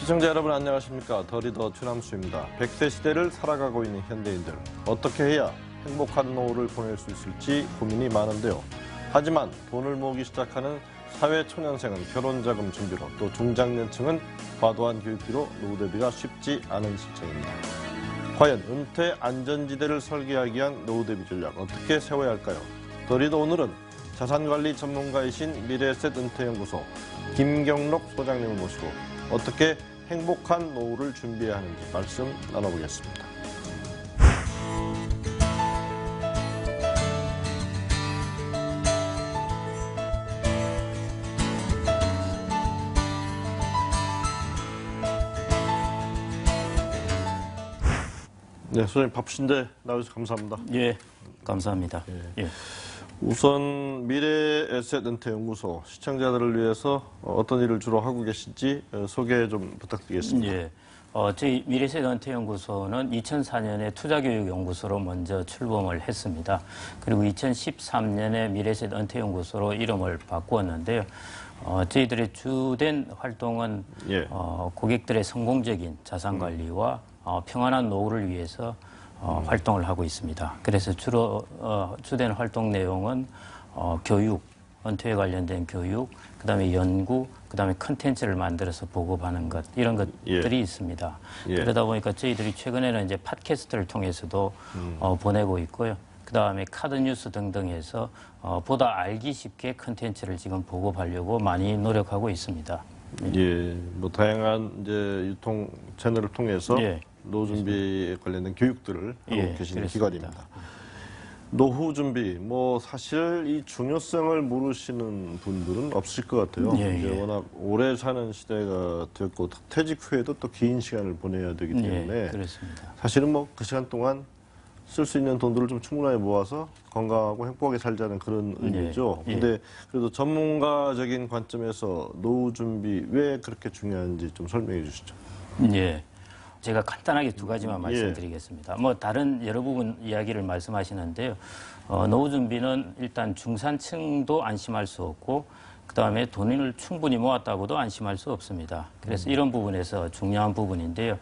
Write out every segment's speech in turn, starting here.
시청자 여러분 안녕하십니까. 더 리더 최남수입니다. 100세 시대를 살아가고 있는 현대인들, 어떻게 해야 행복한 노후를 보낼 수 있을지 고민이 많은데요. 하지만 돈을 모으기 시작하는 사회초년생은 결혼자금 준비로, 또 중장년층은 과도한 교육비로 노후 대비가 쉽지 않은 실정입니다. 과연 은퇴 안전지대를 설계하기 위한 노후 대비 전략 어떻게 세워야 할까요? 더 리더 오늘은 자산관리 전문가이신 미래에셋 은퇴연구소 김경록 소장님을 모시고 어떻게 행복한 노후를 준비해야 하는지 말씀 나눠보겠습니다. 네, 소장님 바쁘신데 나와주셔서 감사합니다. 예, 감사합니다. 예. 우선 미래에셋 은퇴연구소 시청자들을 위해서 어떤 일을 주로 하고 계신지 소개 좀 부탁드리겠습니다. 예, 저희 미래에셋 은퇴연구소는 2004년에 투자교육연구소로 먼저 출범을 했습니다. 그리고 2013년에 미래에셋 은퇴연구소로 이름을 바꾸었는데요. 저희들의 주된 활동은 고객들의 성공적인 자산관리와 평안한 노후를 위해서 활동을 하고 있습니다. 그래서 주로 주된 활동 내용은 교육, 은퇴에 관련된 교육, 그다음에 연구, 그다음에 컨텐츠를 만들어서 보급하는 것, 이런 것들이 있습니다. 그러다 보니까 저희들이 최근에는 이제 팟캐스트를 통해서도 보내고 있고요. 그다음에 카드 뉴스 등등 해서 보다 알기 쉽게 컨텐츠를 지금 보급하려고 많이 노력하고 있습니다. 예, 뭐 다양한 이제 유통 채널을 통해서 노후 준비에 관련된 교육들을 하고 계시는 기관입니다. 노후 준비, 뭐 사실 이 중요성을 모르시는 분들은 없을 것 같아요. 이제 워낙 오래 사는 시대가 되었고 퇴직 후에도 또 긴 시간을 보내야 되기 때문에 사실은 뭐 그 시간 동안 쓸 수 있는 돈들을 좀 충분하게 모아서 건강하고 행복하게 살자는 그런 의미죠. 근데 그래도 전문가적인 관점에서 노후 준비 왜 그렇게 중요한지 좀 설명해 주시죠. 예. 제가 간단하게 두 가지만 말씀드리겠습니다. 뭐 다른 여러 부분 이야기를 말씀하시는데요. 노후 준비는 일단 중산층도 안심할 수 없고 그다음에 돈을 충분히 모았다고도 안심할 수 없습니다. 그래서 이런 부분에서 중요한 부분인데요.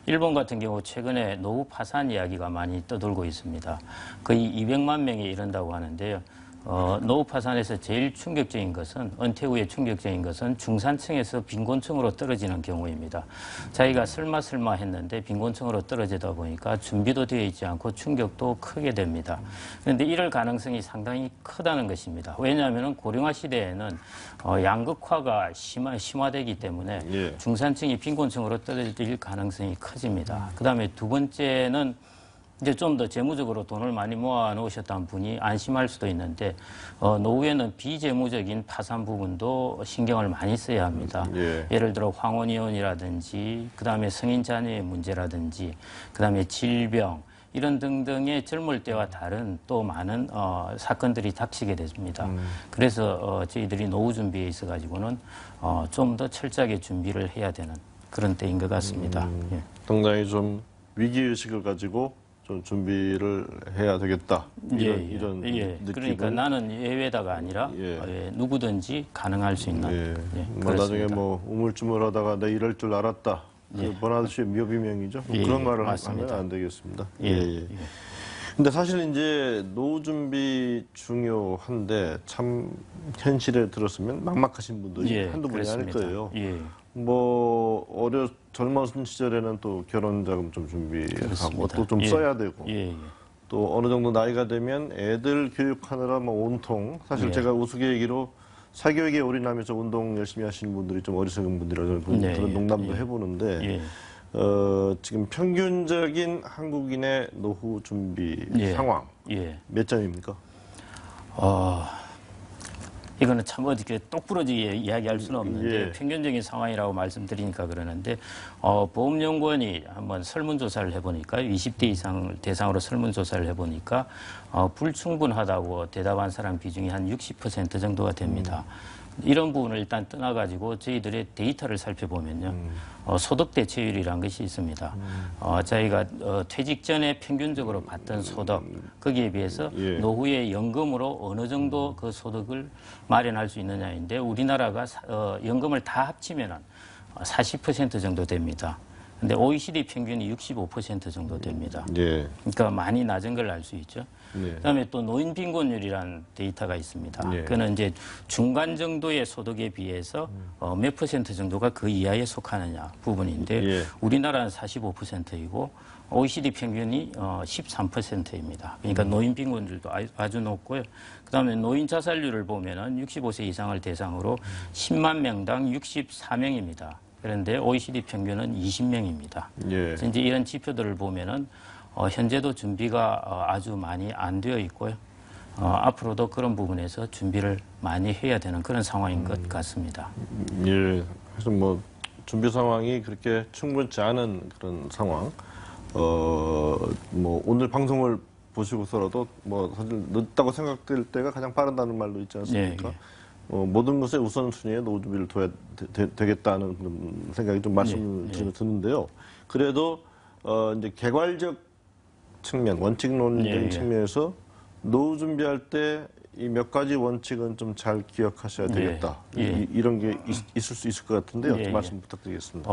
일본 같은 경우 최근에 노후 파산 이야기가 많이 떠돌고 있습니다. 거의 200만 명에 이른다고 하는데요. 노후 파산에서 제일 충격적인 것은, 은퇴 후에 충격적인 것은 중산층에서 빈곤층으로 떨어지는 경우입니다. 자기가 설마 했는데 빈곤층으로 떨어지다 보니까 준비도 되어 있지 않고 충격도 크게 됩니다. 그런데 이럴 가능성이 상당히 크다는 것입니다. 왜냐하면 고령화 시대에는 양극화가 심화되기 때문에 중산층이 빈곤층으로 떨어질 가능성이 커집니다. 그 다음에 두 번째는 이제 좀 더 재무적으로 돈을 많이 모아 놓으셨던 분이 안심할 수도 있는데 노후에는 비재무적인 파산 부분도 신경을 많이 써야 합니다. 예를 들어 황혼이혼이라든지 그다음에 성인 자녀의 문제라든지 그다음에 질병 이런 등등의 젊을 때와 다른 또 많은 사건들이 닥치게 됩니다. 그래서 저희들이 노후 준비에 있어 가지고는 좀 더 철저하게 준비를 해야 되는 그런 때인 것 같습니다. 상당히 좀 위기의식을 가지고 좀 준비를 해야 되겠다. 이런 느낌을. 그러니까 나는 예외다가 아니라 누구든지 가능할 수 있는. 뭐 나중에 뭐 우물쭈물하다가 내 이럴 줄 알았다. 번아저씨의 미어비명이죠. 그런 말을 하면 안 되겠습니다. 근데 사실 이제 노후 준비 중요한데 참 현실에 들었으면 막막하신 분들이 한두 분이 아닐 거예요. 뭐 젊은 시절에는 또 결혼 자금 좀 준비하고 또 좀 써야 되고 또 어느 정도 나이가 되면 애들 교육하느라 뭐 온통 사실 제가 우스갯얘기로 사교육에 올인하면서 운동 열심히 하시는 분들이 좀 어리석은 분들이라서 그런 농담도 해보는데 지금 평균적인 한국인의 노후 준비 상황 몇 점입니까? 이거는 참 어떻게 똑부러지게 이야기할 수는 없는데 평균적인 상황이라고 말씀드리니까 그러는데 보험연구원이 한번 설문조사를 해보니까 20대 이상을 대상으로 설문조사를 해보니까 불충분하다고 대답한 사람 비중이 한 60% 정도가 됩니다. 이런 부분을 일단 떠나가지고 저희들의 데이터를 살펴보면요. 소득 대체율이라는 것이 있습니다. 저희가 퇴직 전에 평균적으로 받던 소득, 거기에 비해서 노후에 연금으로 어느 정도 그 소득을 마련할 수 있느냐인데 우리나라가 연금을 다 합치면은 40% 정도 됩니다. 근데 OECD 평균이 65% 정도 됩니다. 예. 그러니까 많이 낮은 걸 알 수 있죠. 네. 그다음에 또 노인 빈곤율이라는 데이터가 있습니다. 예. 그는 이제 중간 정도의 소득에 비해서 몇 퍼센트 정도가 그 이하에 속하느냐 부분인데 예. 우리나라는 45%이고 OECD 평균이 13%입니다. 그러니까 노인 빈곤율도 아주 높고요. 그다음에 노인 자살률을 보면은 65세 이상을 대상으로 10만 명당 64명입니다. 그런데 OECD 평균은 20명입니다. 예. 그래서 이제 이런 지표들을 보면은 현재도 준비가 아주 많이 안 되어 있고요. 앞으로도 그런 부분에서 준비를 많이 해야 되는 그런 상황인 것 같습니다. 예. 그래서 뭐 준비 상황이 그렇게 충분치 않은 그런 상황. 뭐 오늘 방송을 보시고서라도 뭐 사실 늦다고 생각될 때가 가장 빠르다는 말도 있지 않습니까? 예, 예. 모든 것의 우선순위에 노후 준비를 둬야 되겠다는 그런 생각이 좀 말씀을 드는데요. 그래도 이제 개괄적 측면, 원칙론적인 예, 예. 측면에서 노후 준비할 때 이 몇 가지 원칙은 좀 잘 기억하셔야 되겠다. 예. 이런 게 있을 수 있을 것 같은데요. 예, 말씀 부탁드리겠습니다.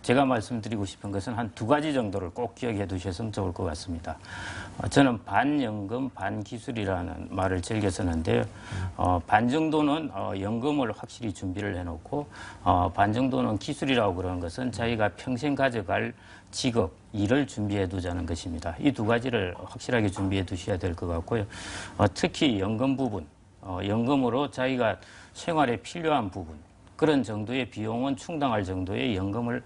제가 말씀드리고 싶은 것은 한 두 가지 정도를 꼭 기억해 두셨으면 좋을 것 같습니다. 저는 반연금, 반기술이라는 말을 즐겨 쓰는데요. 반 정도는 연금을 확실히 준비를 해놓고 반 정도는 기술이라고 그러는 것은 자기가 평생 가져갈 직업, 일을 준비해 두자는 것입니다. 이 두 가지를 확실하게 준비해 두셔야 될 것 같고요. 특히 연금 부분, 연금으로 자기가 생활에 필요한 부분, 그런 정도의 비용은 충당할 정도의 연금을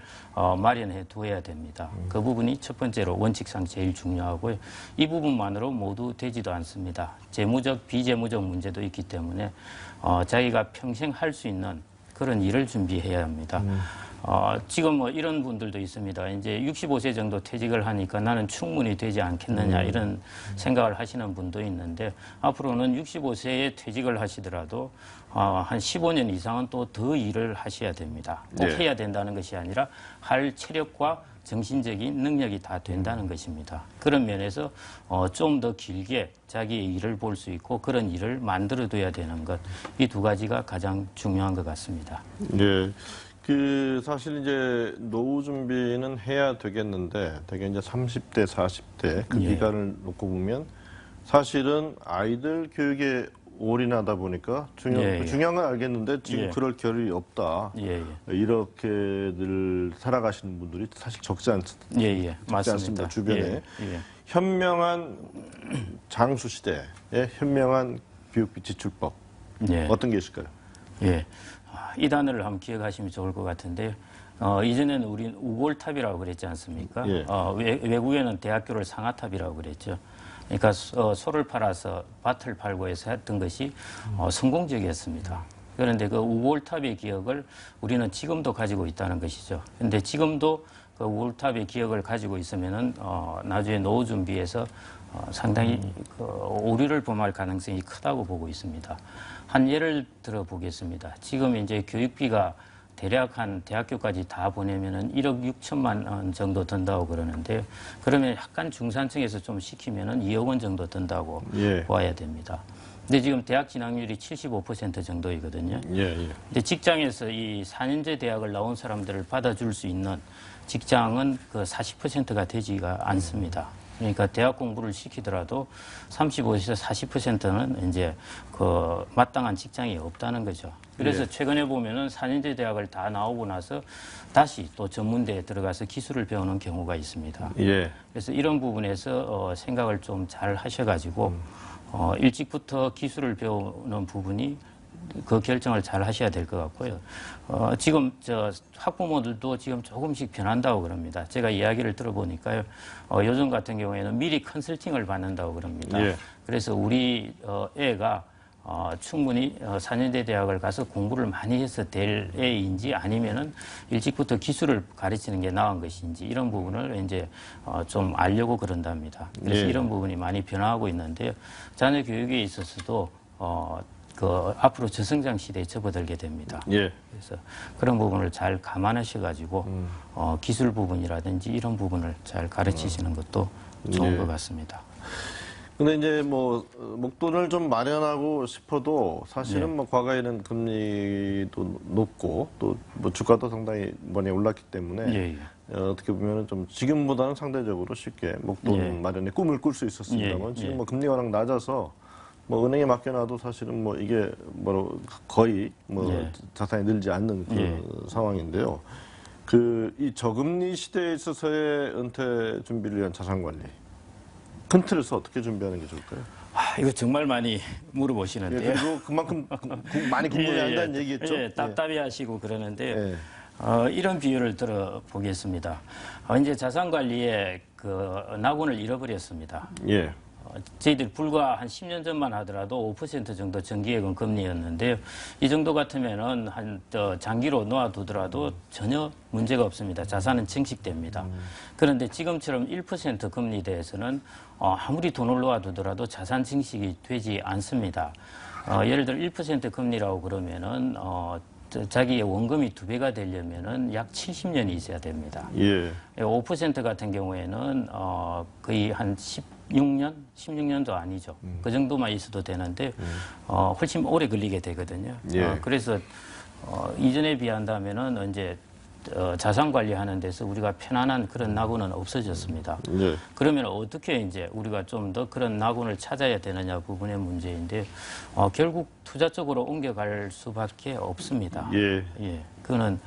마련해 두어야 됩니다. 그 부분이 첫 번째로 원칙상 제일 중요하고요. 이 부분만으로 모두 되지도 않습니다. 재무적, 비재무적 문제도 있기 때문에 자기가 평생 할 수 있는 그런 일을 준비해야 합니다. 지금 뭐 이런 분들도 있습니다. 이제 65세 정도 퇴직을 하니까 나는 충분히 되지 않겠느냐 이런 생각을 하시는 분도 있는데 앞으로는 65세에 퇴직을 하시더라도 한 15년 이상은 또 더 일을 하셔야 됩니다. 꼭 네. 해야 된다는 것이 아니라 할 체력과 정신적인 능력이 다 된다는 것입니다. 그런 면에서 좀 더 길게 자기의 일을 볼 수 있고 그런 일을 만들어둬야 되는 것, 이 두 가지가 가장 중요한 것 같습니다. 네. 사실 이제 노후 준비는 해야 되겠는데, 되게 이제 30대, 40대 그 예. 기간을 놓고 보면 사실은 아이들 교육에 올인하다 보니까 중요한 건 알겠는데 지금 예. 그럴 겨를이 없다. 예, 예. 이렇게들 살아가시는 분들이 사실 적지 맞습니다. 않습니다. 주변에. 예, 예. 현명한 장수 시대에 현명한 교육비 지출법. 예. 어떤 게 있을까요? 예. 이 단어를 한번 기억하시면 좋을 것 같은데요. 이전에는 우리는 우골탑이라고 그랬지 않습니까? 예. 외국에는 대학교를 상아탑이라고 그랬죠. 그러니까 소를 팔아서 밭을 팔고 해서 했던 것이 성공적이었습니다. 그런데 그 우골탑의 기억을 우리는 지금도 가지고 있다는 것이죠. 그런데 지금도 그 우골탑의 기억을 가지고 있으면은 나중에 노후 준비에서 상당히 오류를 범할 가능성이 크다고 보고 있습니다. 한 예를 들어 보겠습니다. 지금 이제 교육비가 대략 한 대학교까지 다 보내면은 1억 6천만 원 정도 든다고 그러는데 그러면 약간 중산층에서 좀 시키면은 2억 원 정도 든다고 예. 봐야 됩니다. 근데 지금 대학 진학률이 75% 정도이거든요. 예. 근데 직장에서 이 4년제 대학을 나온 사람들을 받아줄 수 있는 직장은 그 40%가 되지가 않습니다. 그러니까 대학 공부를 시키더라도 35에서 40%는 이제 그 마땅한 직장이 없다는 거죠. 그래서 예. 최근에 보면은 4년제 대학을 다 나오고 나서 다시 또 전문대에 들어가서 기술을 배우는 경우가 있습니다. 예. 그래서 이런 부분에서 생각을 좀 잘 하셔가지고 일찍부터 기술을 배우는 부분이 그 결정을 잘 하셔야 될 것 같고요. 지금 학부모들도 지금 조금씩 변한다고 그럽니다. 제가 이야기를 들어보니까요. 요즘 같은 경우에는 미리 컨설팅을 받는다고 그럽니다. 예. 그래서 우리 애가 충분히 4년제 대학을 가서 공부를 많이 해서 될 애인지 아니면은 일찍부터 기술을 가르치는 게 나은 것인지 이런 부분을 이제 좀 알려고 그런답니다. 그래서 예. 이런 부분이 많이 변화하고 있는데요. 자녀 교육에 있어서도 앞으로 저성장 시대에 접어들게 됩니다. 예. 그래서 그런 부분을 잘 감안하셔가지고 기술 부분이라든지 이런 부분을 잘 가르치시는 것도 좋은 예. 것 같습니다. 근데 이제 뭐 목돈을 좀 마련하고 싶어도 사실은 네. 뭐 과거에는 금리도 높고 또 뭐 주가도 상당히 많이 올랐기 때문에 예, 예. 어떻게 보면은 좀 지금보다는 상대적으로 쉽게 목돈 예. 마련의 꿈을 꿀 수 있었습니다만 예, 지금 예. 뭐 금리가 워낙 낮아서 뭐 은행에 맡겨놔도 사실은 뭐 이게 뭐 거의 뭐 예. 자산이 늘지 않는 그 예. 상황인데요. 그 이 저금리 시대에 있어서의 은퇴 준비를 위한 자산 관리 큰 틀에서 어떻게 준비하는 게 좋을까요? 이거 정말 많이 예, 물어보시는데요. 그리고 그만큼 많이 궁금해한다는 얘기겠죠? 예, 답답해하시고 그러는데요. 예. 이런 비유를 들어보겠습니다. 이제 자산 관리에 그 낙원을 잃어버렸습니다. 예. 저희들이 불과 한 10년 전만 하더라도 5% 정도 정기예금 금리였는데요. 이 정도 같으면은 장기로 놓아두더라도 전혀 문제가 없습니다. 자산은 증식됩니다. 그런데 지금처럼 1% 금리대에서는 아무리 돈을 놓아두더라도 자산 증식이 되지 않습니다. 예를 들어 1% 금리라고 그러면은 자기의 원금이 2배가 되려면은 약 70년이 있어야 됩니다. 예. 5% 같은 경우에는 거의 한 16년도 아니죠. 그 정도만 있어도 되는데 훨씬 오래 걸리게 되거든요. 예. 그래서 이전에 비한다면은 이제 자산 관리하는 데서 우리가 편안한 그런 낙원은 없어졌습니다. 예. 그러면 어떻게 이제 우리가 좀 더 그런 낙원을 찾아야 되느냐 부분의 문제인데 결국 투자 쪽으로 옮겨갈 수밖에 없습니다. 예. 예, 그거는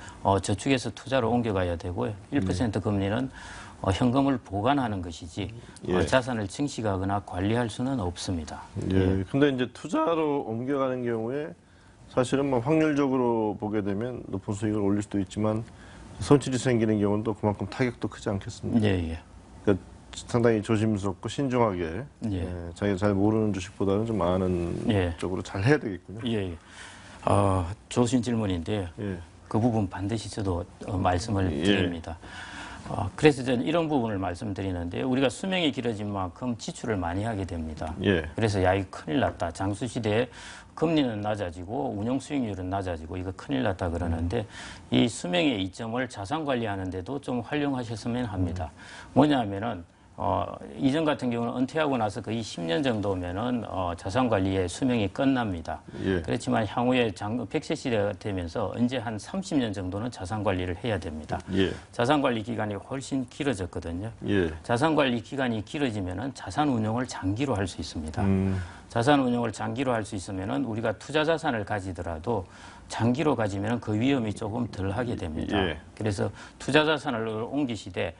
저축에서 투자로 옮겨가야 되고요. 1% 금리는 현금을 보관하는 것이지 예. 자산을 증식하거나 관리할 수는 없습니다. 예. 근데 이제 투자로 옮겨가는 경우에 사실은 뭐 확률적으로 보게 되면 높은 수익을 올릴 수도 있지만 손실이 생기는 경우는 또 그만큼 타격도 크지 않겠습니까? 예, 예. 그러니까 상당히 조심스럽고 신중하게 예. 자기가 잘 모르는 주식보다는 좀 아는 예. 쪽으로 잘 해야 되겠군요. 예, 예. 좋으신 질문인데요. 예. 그 부분 반드시 저도 말씀을 예. 드립니다. 그래서 저는 이런 부분을 말씀드리는데 우리가 수명이 길어진 만큼 지출을 많이 하게 됩니다. 예. 그래서 야, 이거 큰일 났다. 장수 시대에 금리는 낮아지고 운용 수익률은 낮아지고 이거 큰일 났다 그러는데 이 수명의 이점을 자산 관리하는데도 좀 활용하셨으면 합니다. 뭐냐면은 이전 같은 경우는 은퇴하고 나서 거의 10년 정도면은 자산 관리의 수명이 끝납니다. 예. 그렇지만 향후에 100세 시대가 되면서 언제 한 30년 정도는 자산 관리를 해야 됩니다. 예. 자산 관리 기간이 훨씬 길어졌거든요. 예. 자산 관리 기간이 길어지면은 자산 운용을 장기로 할 수 있습니다. 자산 운용을 장기로 할 수 있으면은 우리가 투자 자산을 가지더라도 장기로 가지면은 그 위험이 조금 덜 하게 됩니다. 예. 그래서 투자 자산을 옮기시되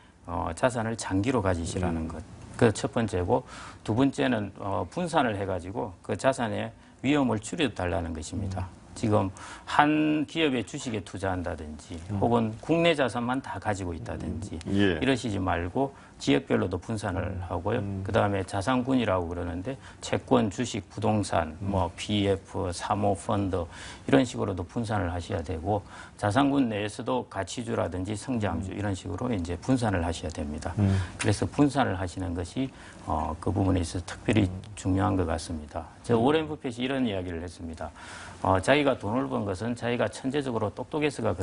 자산을 장기로 가지시라는 것. 그 첫 번째고 두 번째는 분산을 해가지고 그 자산의 위험을 줄여달라는 것입니다. 지금 한 기업의 주식에 투자한다든지 혹은 국내 자산만 다 가지고 있다든지 예. 이러시지 말고 지역별로도 분산을 하고요. 그다음에 자산군이라고 그러는데 채권, 주식, 부동산, 뭐 PF, 사모펀드 이런 식으로도 분산을 하셔야 되고 자산군 내에서도 가치주라든지 성장주 이런 식으로 이제 분산을 하셔야 됩니다. 그래서 분산을 하시는 것이 그 부분에 있어서 특별히 중요한 것 같습니다. 저 오렌 버핏이 이런 이야기를 했습니다. 자기가 돈을 번 것은 자기가 천재적으로 똑똑해서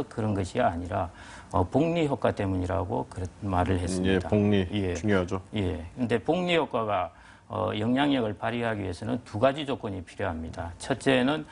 그런 것이 아니라 복리 효과 때문이라고 그런 말을 했습니다. 예, 복리 예. 중요하죠. 예. 근데 복리 효과가 영향력을 발휘하기 위해서는 두 가지 조건이 필요합니다. 첫째는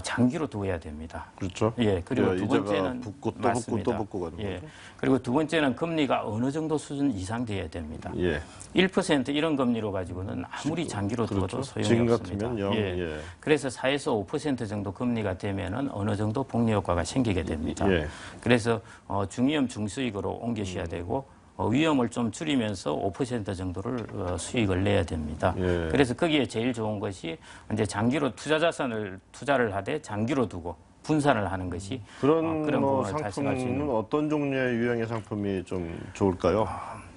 장기로 두어야 됩니다. 그렇죠. 예. 그리고 두 이자가 번째는 붙고 또 맞습니다. 붙고 또 붙고 가는 예. 거죠. 그리고 두 번째는 금리가 어느 정도 수준 이상 돼야 됩니다. 예. 1% 이런 금리로 가지고는 아무리 장기로 두어도 그렇죠. 소용이 지금 없습니다. 같으면 영. 예. 예. 그래서 4에서 5% 정도 금리가 되면은 어느 정도 복리 효과가 생기게 됩니다. 예. 그래서 중위험 중수익으로 옮기셔야 되고 위험을 좀 줄이면서 5% 정도를 수익을 내야 됩니다. 예. 그래서 거기에 제일 좋은 것이 이제 장기로 투자 자산을 투자를 하되 장기로 두고 분산을 하는 것이 그런 그런 뭐 부분을 달성할 수 있는 상품은 어떤 종류의 유형의 상품이 좀 좋을까요?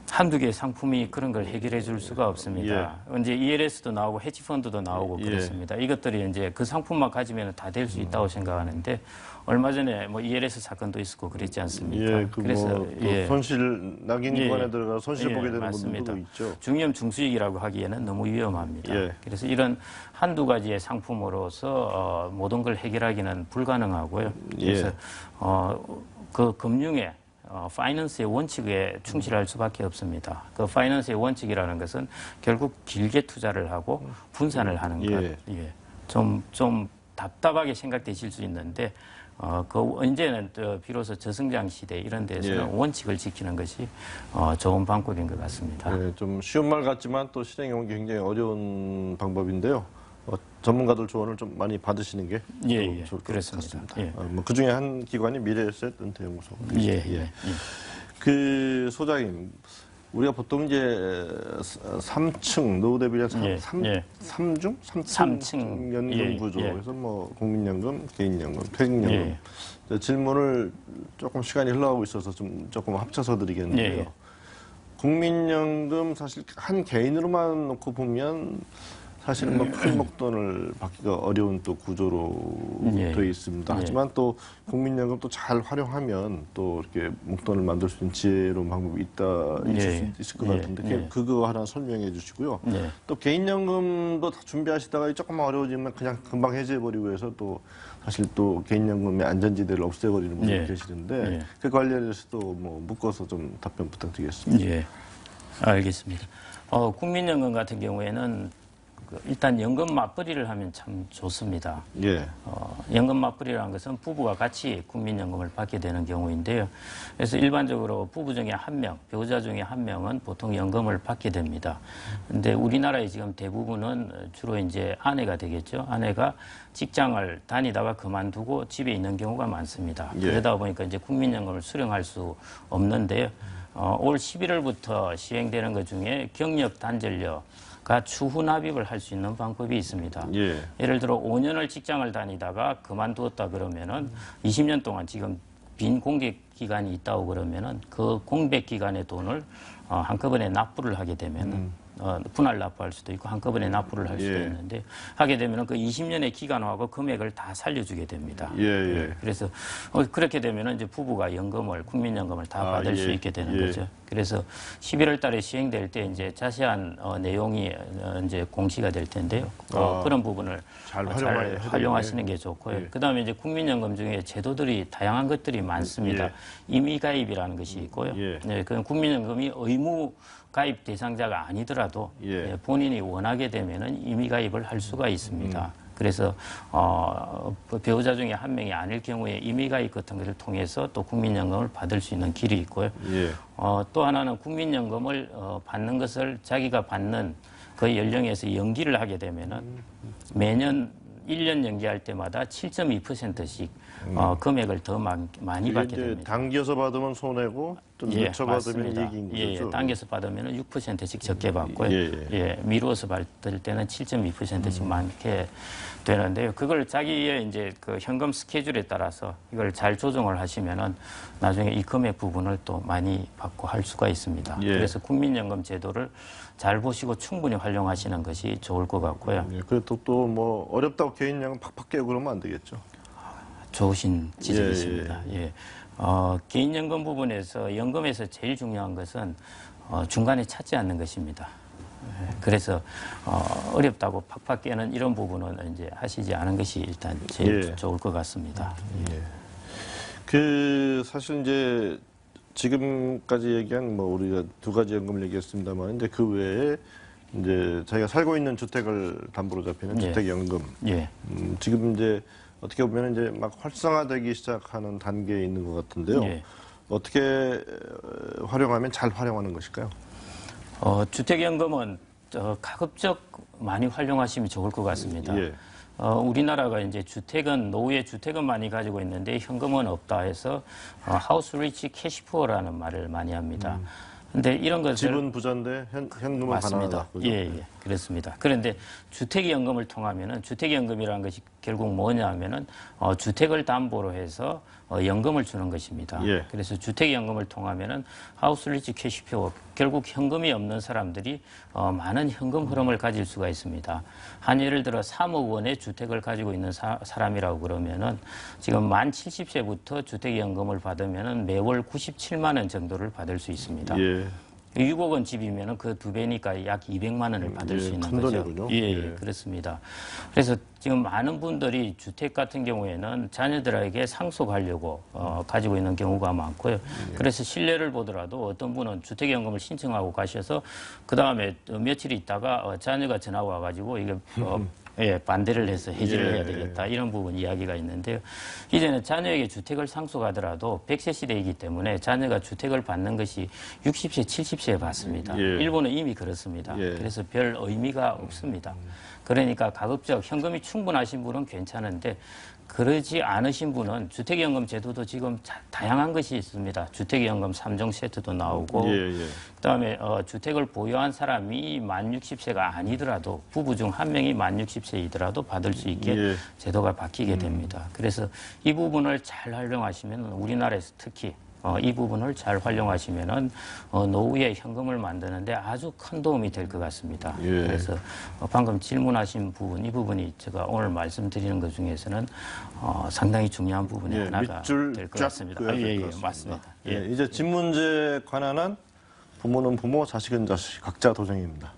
한두 개의 상품이 그런 걸 해결해 줄 수가 없습니다. 이제 ELS도 나오고 헤지펀드도 나오고 예. 그렇습니다. 이것들이 이제 그 상품만 가지면 다 될 수 있다고 생각하는데 얼마 전에 뭐 ELS 사건도 있었고 그랬지 않습니까? 예, 그래서 손실 낙인 예. 기관에 들어가 손실 보게 되는 맞습니다. 분들도 있죠. 중위험 중수익이라고 하기에는 너무 위험합니다. 예. 그래서 이런 한두 가지의 상품으로서 모든 걸 해결하기는 불가능하고요. 그래서 예. 그 금융의 파이낸스의 원칙에 충실할 수밖에 없습니다. 그 파이낸스의 원칙이라는 것은 결국 길게 투자를 하고 분산을 하는 것. 예. 좀 답답하게 생각되실 수 있는데 이제는 비로소 저성장 시대 이런 데서는 원칙을 지키는 것이 좋은 방법인 것 같습니다. 네, 좀 쉬운 말 같지만 또 실행해 오기 굉장히 어려운 방법인데요. 전문가들 조언을 좀 많이 받으시는 게 좋을 것 그렇습니다. 같습니다. 그 중에 한 기관이 미래에셋 은퇴연구소. 그 소장님, 우리가 보통 이제 3층 노후 대비량 3층 연금 구조. 그래서 뭐 국민연금, 개인연금, 퇴직연금. 질문을 조금 시간이 흘러가고 있어서 조금 합쳐서 드리겠는데요. 국민연금 사실 한 개인으로만 놓고 보면 사실은 뭐 큰 목돈을 받기가 어려운 또 구조로 되어 있습니다. 하지만 또 국민연금 또 잘 활용하면 또 이렇게 목돈을 만들 수 있는 지혜로운 방법이 있을 것 같은데 그거 하나 설명해 주시고요. 또 개인연금도 다 준비하시다가 조금만 어려워지면 그냥 금방 해지해버리고 해서 또 사실 또 개인연금의 안전지대를 없애버리는 분들이 계시는데 그 관련해서도 뭐 묶어서 좀 답변 부탁드리겠습니다. 알겠습니다. 국민연금 같은 경우에는 일단 연금 맞벌이를 하면 참 좋습니다. 연금 맞벌이라는 것은 부부가 같이 국민연금을 받게 되는 경우인데요. 그래서 일반적으로 부부 중에 한 명, 배우자 중에 한 명은 보통 연금을 받게 됩니다. 근데 우리나라의 지금 대부분은 주로 이제 아내가 되겠죠. 아내가 직장을 다니다가 그만두고 집에 있는 경우가 많습니다. 그러다 보니까 이제 국민연금을 수령할 수 없는데요. 올 11월부터 시행되는 것 중에 경력 단절료가 추후 납입을 할 수 있는 방법이 있습니다. 예를 들어 5년을 직장을 다니다가 그만두었다 그러면은 20년 동안 지금 빈 공백 기간이 있다고 그러면은 그 공백 기간의 돈을 한꺼번에 납부를 하게 되면은 분할 납부할 수도 있고 한꺼번에 납부를 할 수도 있는데 하게 되면은 그 20년의 기간하고 금액을 다 살려주게 됩니다. 그래서 그렇게 되면은 이제 부부가 연금을 국민연금을 다 받을 수 있게 되는 거죠. 그래서 11월 달에 시행될 때 이제 자세한 내용이 이제 공시가 될 텐데요. 그런 부분을 잘 활용하시는 게 좋고요. 그다음에 이제 국민연금 중에 제도들이 다양한 것들이 많습니다. 임의가입이라는 것이 있고요. 그건 국민연금이 의무 가입 대상자가 아니더라도 본인이 원하게 되면은 임의가입을 할 수가 있습니다. 그래서 배우자 중에 한 명이 아닐 경우에 임의가입 같은 것을 통해서 또 국민연금을 받을 수 있는 길이 있고요. 또 하나는 국민연금을 받는 것을 자기가 받는 그 연령에서 연기를 하게 되면은 매년 1년 연기할 때마다 7.2%씩 금액을 더 많이 받게 됩니다. 당겨서 받으면 손해고 좀 늦춰 받으면 이익인 거죠. 당겨서 받으면 6%씩 적게 받고요. 미루어서 받을 때는 7.2%씩 많게 되는데요. 그걸 자기의 이제 그 현금 스케줄에 따라서 이걸 잘 조정을 하시면은 나중에 이 금액 부분을 또 많이 받고 할 수가 있습니다. 그래서 국민연금 제도를 잘 보시고 충분히 활용하시는 것이 좋을 것 같고요. 그래도 또 뭐 어렵다고 개인연금 팍팍 깨고 그러면 안 되겠죠. 좋으신 지적이십니다. 개인연금 부분에서 연금에서 제일 중요한 것은 중간에 찾지 않는 것입니다. 그래서 어렵다고 팍팍 깨는 이런 부분은 이제 하시지 않은 것이 일단 제일 좋을 것 같습니다. 그 사실 이제 지금까지 얘기한 뭐 우리가 두 가지 연금을 얘기했습니다만 이제 그 외에 이제 자기가 살고 있는 주택을 담보로 잡히는 주택연금. 지금 이제 어떻게 보면 이제 막 활성화되기 시작하는 단계에 있는 것 같은데요. 어떻게 활용하면 잘 활용하는 것일까요? 주택연금은 가급적 많이 활용하시면 좋을 것 같습니다. 우리나라가 이제 노후의 주택은 많이 가지고 있는데 현금은 없다 해서 하우스 리치 캐시푸어라는 말을 많이 합니다. 근데 이런 것을 집은 부자인데 현금은 맞습니다. 가난하다. 그렇습니다. 그런데 주택연금을 통하면은 주택연금이라는 것이 결국 뭐냐면은 주택을 담보로 해서 연금을 주는 것입니다. 그래서 주택연금을 통하면은 하우스 리치 캐시표 결국 현금이 없는 사람들이 많은 현금 흐름을 가질 수가 있습니다. 한 예를 들어 3억 원의 주택을 가지고 있는 사람이라고 그러면은 지금 만 70세부터 주택연금을 받으면은 매월 97만 원 정도를 받을 수 있습니다. 6억 원 집이면은 그 2배니까 약 200만 원을 받을 수 있는 큰 거죠. 돈이군요. 예, 그렇습니다. 그래서 지금 많은 분들이 주택 같은 경우에는 자녀들에게 상속하려고 가지고 있는 경우가 많고요. 그래서 신뢰를 보더라도 어떤 분은 주택연금을 신청하고 가셔서 그 다음에 며칠 있다가 자녀가 전화 와가지고 이게 예, 반대를 해서 해지를 해야 되겠다. 이런 부분 이야기가 있는데요. 이제는 자녀에게 주택을 상속하더라도 100세 시대이기 때문에 자녀가 주택을 받는 것이 60세, 70세에 받습니다. 일본은 이미 그렇습니다. 그래서 별 의미가 없습니다. 그러니까 가급적 현금이 충분하신 분은 괜찮은데 그러지 않으신 분은 주택연금 제도도 지금 다양한 것이 있습니다. 주택연금 3종 세트도 나오고 그다음에 주택을 보유한 사람이 만 60세가 아니더라도 부부 중 한 명이 만 60세이더라도 받을 수 있게 제도가 바뀌게 됩니다. 그래서 이 부분을 잘 활용하시면 우리나라에서 특히 이 부분을 잘 활용하시면은 노후에 현금을 만드는데 아주 큰 도움이 될 것 같습니다. 그래서 방금 질문하신 부분, 이 부분이 제가 오늘 말씀드리는 것 중에서는 상당히 중요한 부분이 하나가 될 것 같습니다. 맞습니다. 이제 집 문제에 관한 한 부모는 부모, 자식은 자식, 각자 도생입니다.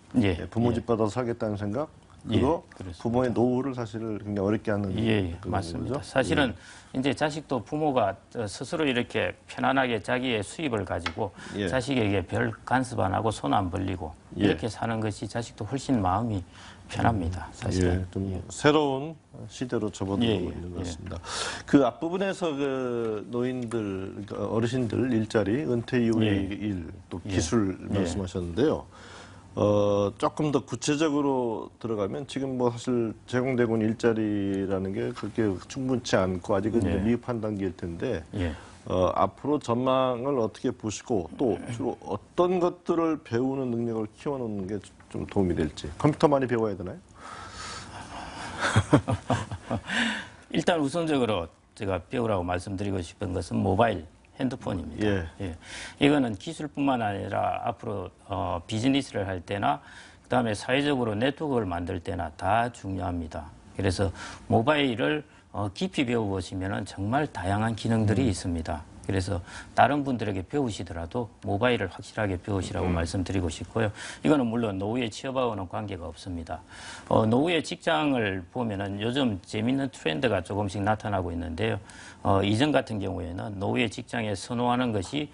부모 집 받아서 살겠다는 생각, 그거 부모의 노후를 사실 굉장히 어렵게 하는 맞습니다. 거죠? 사실은 이제 자식도 부모가 스스로 이렇게 편안하게 자기의 수입을 가지고 자식에게 별 간섭 안 하고 손 안 벌리고 이렇게 사는 것이 자식도 훨씬 마음이 편합니다. 사실은. 좀 새로운 시대로 접어들고 있는 것 같습니다. 그 앞부분에서 그 노인들, 그러니까 어르신들 일자리, 은퇴 이후의 일, 또 기술 말씀하셨는데요. 조금 더 구체적으로 들어가면 지금 뭐 사실 제공되고 있는 일자리라는 게 그렇게 충분치 않고 아직은 이제 미흡한 단계일 텐데 앞으로 전망을 어떻게 보시고 또 주로 어떤 것들을 배우는 능력을 키워놓는 게 좀 도움이 될지. 컴퓨터 많이 배워야 되나요? 일단 우선적으로 제가 배우라고 말씀드리고 싶은 것은 모바일 핸드폰입니다. 이거는 기술뿐만 아니라 앞으로 비즈니스를 할 때나 그다음에 사회적으로 네트워크를 만들 때나 다 중요합니다. 그래서 모바일을 깊이 배워보시면 정말 다양한 기능들이 있습니다. 그래서 다른 분들에게 배우시더라도 모바일을 확실하게 배우시라고 말씀드리고 싶고요. 이거는 물론 노후에 취업하고는 관계가 없습니다. 노후의 직장을 보면은 요즘 재밌는 트렌드가 조금씩 나타나고 있는데요. 이전 같은 경우에는 노후의 직장에 선호하는 것이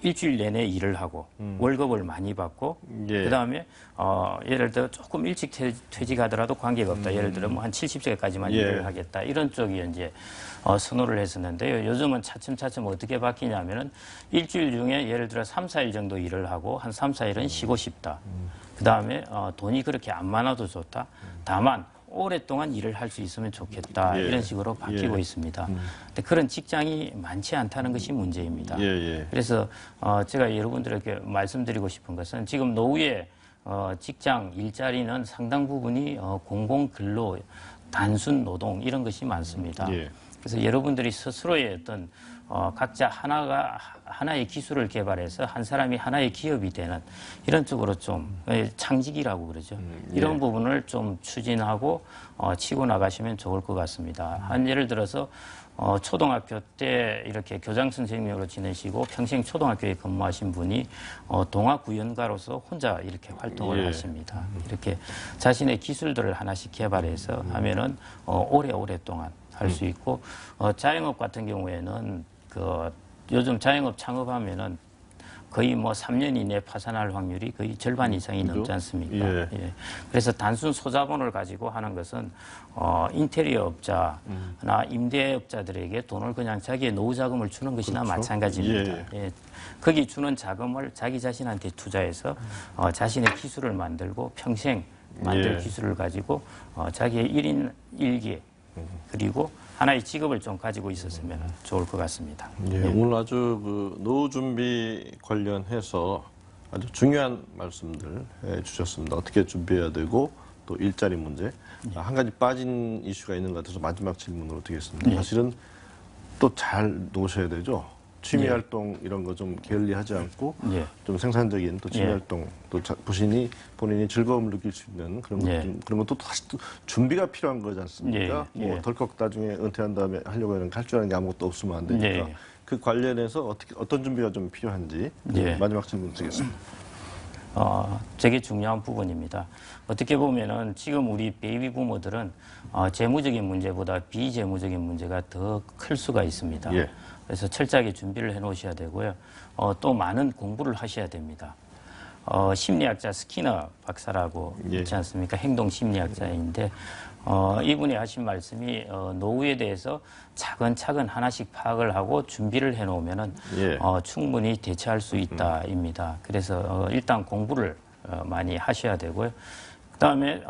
일주일 내내 일을 하고 월급을 많이 받고 그다음에 예를 들어 조금 일찍 퇴직하더라도 관계가 없다. 예를 들어 뭐 한 70세까지만 일을 하겠다. 이런 쪽이 이제 선호를 했었는데요. 요즘은 차츰차츰 어떻게 바뀌냐면은 일주일 중에 예를 들어 3, 4일 정도 일을 하고 한 3, 4일은 쉬고 싶다. 그다음에 돈이 그렇게 안 많아도 좋다. 다만 오랫동안 일을 할 수 있으면 좋겠다. 이런 식으로 바뀌고 있습니다. 근데 그런 직장이 많지 않다는 것이 문제입니다. 그래서 제가 여러분들에게 말씀드리고 싶은 것은 지금 노후의 직장 일자리는 상당 부분이 공공근로, 단순 노동 이런 것이 많습니다. 그래서 여러분들이 스스로의 어떤 각자 하나의 기술을 개발해서 한 사람이 하나의 기업이 되는 이런 쪽으로 좀 창직이라고 그러죠. 이런 부분을 좀 추진하고 치고 나가시면 좋을 것 같습니다. 예를 들어서 초등학교 때 이렇게 교장 선생님으로 지내시고 평생 초등학교에 근무하신 분이 동아구연가로서 혼자 이렇게 활동을 하십니다. 이렇게 자신의 기술들을 하나씩 개발해서 하면은 오랫동안 할 수 있고 자영업 같은 경우에는 요즘 자영업 창업하면은 거의 뭐 3년 이내 파산할 확률이 거의 절반 이상이 넘지 않습니까? 그래서 단순 소자본을 가지고 하는 것은 인테리어 업자나 임대업자들에게 돈을 그냥 자기의 노후 자금을 주는 것이나 마찬가지입니다. 거기 주는 자금을 자기 자신한테 투자해서 자신의 기술을 만들고 평생 만들 기술을 가지고 자기의 1인 1기 그리고 하나의 직업을 좀 가지고 있었으면 좋을 것 같습니다. 오늘 아주 그 노후 준비 관련해서 아주 중요한 말씀들 해주셨습니다. 어떻게 준비해야 되고 또 일자리 문제. 한 가지 빠진 이슈가 있는 것 같아서 마지막 질문으로 드리겠습니다. 사실은 또 잘 노셔야 되죠. 취미 예. 활동 이런 거 좀 게을리하지 않고 예. 좀 생산적인 또 취미 예. 활동 또 본인이 즐거움을 느낄 수 있는 그런 것 예. 그런 것도 다시 또 준비가 필요한 거지 않습니까? 예. 예. 뭐 덜컥 나중에 은퇴한 다음에 하려고 하는 할 줄 아는 게 아무것도 없으면 안 되니까 예. 그 관련해서 어떤 준비가 좀 필요한지 예. 마지막 질문 드리겠습니다. 되게 중요한 부분입니다. 어떻게 보면은 지금 우리 베이비 부모들은 재무적인 문제보다 비재무적인 문제가 더 클 수가 있습니다. 예. 그래서 철저하게 준비를 해 놓으셔야 되고요. 또 많은 공부를 하셔야 됩니다. 심리학자 스키너 박사라고 예. 있지 않습니까? 행동 심리학자인데 이분이 하신 말씀이 노후에 대해서 차근차근 하나씩 파악을 하고 준비를 해 놓으면은 예. 충분히 대처할 수 있다입니다. 그래서 일단 공부를 많이 하셔야 되고요. 그다음에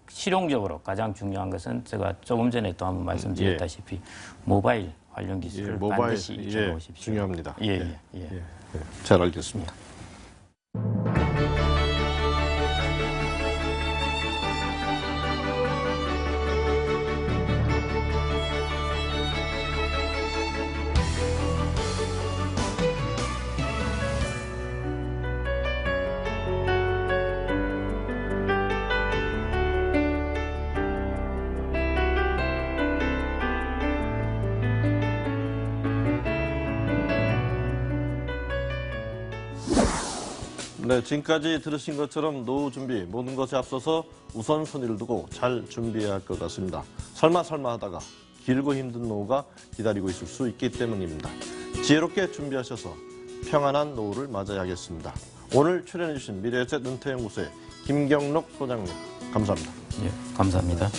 실용적으로 가장 중요한 것은 제가 조금 전에 또 한번 말씀드렸다시피 모바일 관련 기술을 반드시 익혀 놓으십시오. 중요합니다. 예. 잘 알겠습니다. 네, 지금까지 들으신 것처럼 노후 준비 모든 것에 앞서서 우선순위를 두고 잘 준비해야 할 것 같습니다. 설마 하다가 길고 힘든 노후가 기다리고 있을 수 있기 때문입니다. 지혜롭게 준비하셔서 평안한 노후를 맞아야겠습니다. 오늘 출연해주신 미래에셋 은퇴연구소의 김경록 소장님 감사합니다. 예, 감사합니다.